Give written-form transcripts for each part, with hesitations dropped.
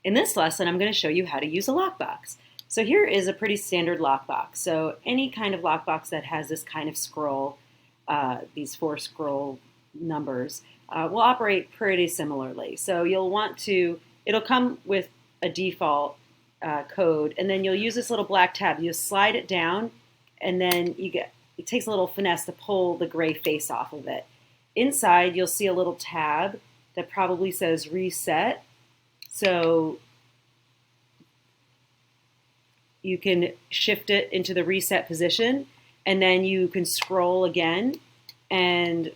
In this lesson, I'm going to show you how to use a lockbox. So here is a pretty standard lockbox. So any kind of lockbox that has this kind of scroll, these 4 scroll numbers, will operate pretty similarly. So you'll want to, it'll come with a default code, and then you'll use this little black tab. You slide it down, and then it takes a little finesse to pull the gray face off of it. Inside, you'll see a little tab that probably says reset. So you can shift it into the reset position, and then you can scroll again and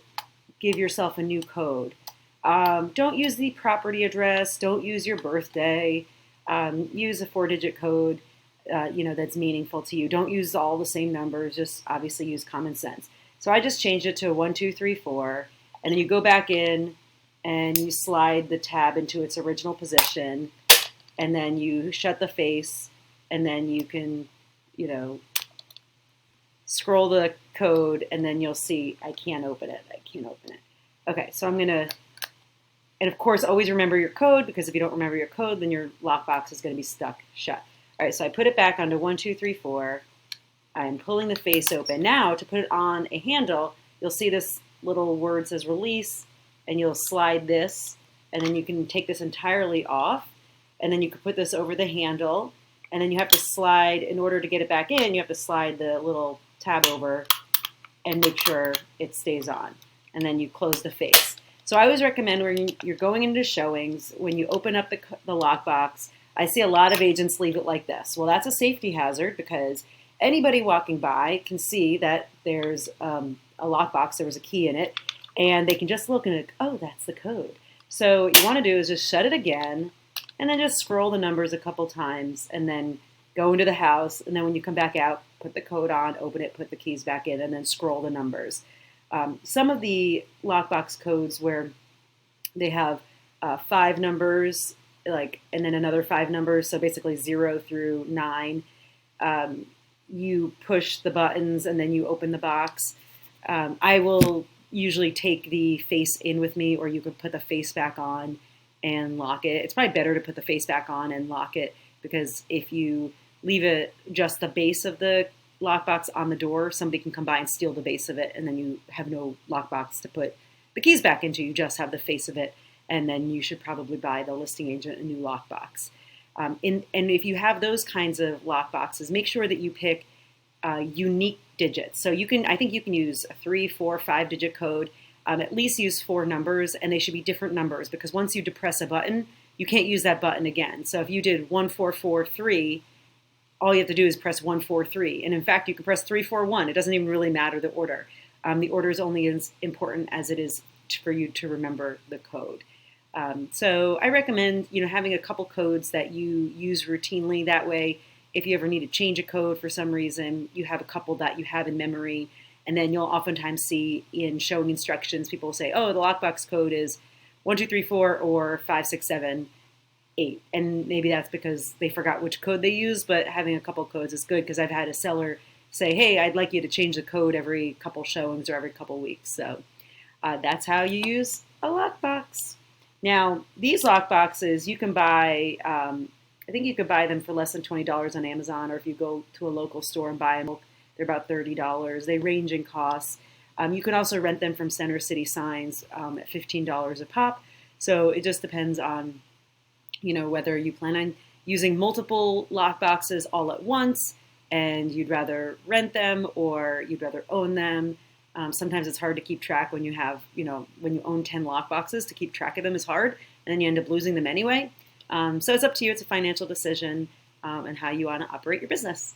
give yourself a new code. Don't use the property address, don't use your birthday, use a 4-digit code that's meaningful to you. Don't use all the same numbers, just obviously use common sense. So I just changed it to 1, 2, 3, 4, and then you go back in and you slide the tab into its original position, and then you shut the face, and then you can, scroll the code, and then you'll see I can't open it. Okay, so I'm gonna, and of course always remember your code, because if you don't remember your code, then your lockbox is gonna be stuck shut. All right, so I put it back onto 1, 2, 3, 4. I'm pulling the face open. Now to put it on a handle, you'll see this little word says release, and you'll slide this, and then you can take this entirely off, and then you can put this over the handle, and then you have to slide, in order to get it back in, you have to slide the little tab over and make sure it stays on, and then you close the face. So I always recommend when you're going into showings, when you open up the lockbox, I see a lot of agents leave it like this. Well, that's a safety hazard, because anybody walking by can see that there's a lockbox, there was a key in it, and they can just look and oh, that's the code. So what you want to do is just shut it again, and then just scroll the numbers a couple times, and then go into the house, and then when you come back out, put the code on, open it, put the keys back in, and then scroll the numbers. Some of the lockbox codes where they have 5 numbers, and then another 5 numbers, so basically 0 through 9, you push the buttons and then you open the box. I will usually take the face in with me, or you could put the face back on and lock it. It's probably better to put the face back on and lock it, because if you leave it just the base of the lockbox on the door, somebody can come by and steal the base of it, and then you have no lockbox to put the keys back into. You just have the face of it, and then you should probably buy the listing agent a new lockbox. And if you have those kinds of lockboxes, make sure that you pick unique digits. So I think you can use a 3, 4, 5-digit code. At least use 4 numbers, and they should be different numbers, because once you depress a button, you can't use that button again. So if you did 1, 4, 4, 3, all you have to do is press 1, 4, 3. And in fact, you can press 3, 4, 1. It doesn't even really matter the order. The order is only as important as it is for you to remember the code. So I recommend having a couple codes that you use routinely. That way, if you ever need to change a code for some reason, you have a couple that you have in memory. And then you'll oftentimes see in showing instructions, people will say, oh, the lockbox code is 1, 2, 3, 4 or 5, 6, 7, 8. And maybe that's because they forgot which code they used, but having a couple codes is good, because I've had a seller say, hey, I'd like you to change the code every couple showings or every couple weeks. So that's how you use a lockbox. Now, these lockboxes, you can buy, I think you could buy them for less than $20 on Amazon, or if you go to a local store and buy them, they're about $30. They range in costs. You can also rent them from Center City Signs at $15 a pop. So it just depends on, whether you plan on using multiple lockboxes all at once, and you'd rather rent them or you'd rather own them. Sometimes it's hard to keep track when you have, when you own 10 lockboxes. To keep track of them is hard, and then you end up losing them anyway. So it's up to you. It's a financial decision and how you want to operate your business.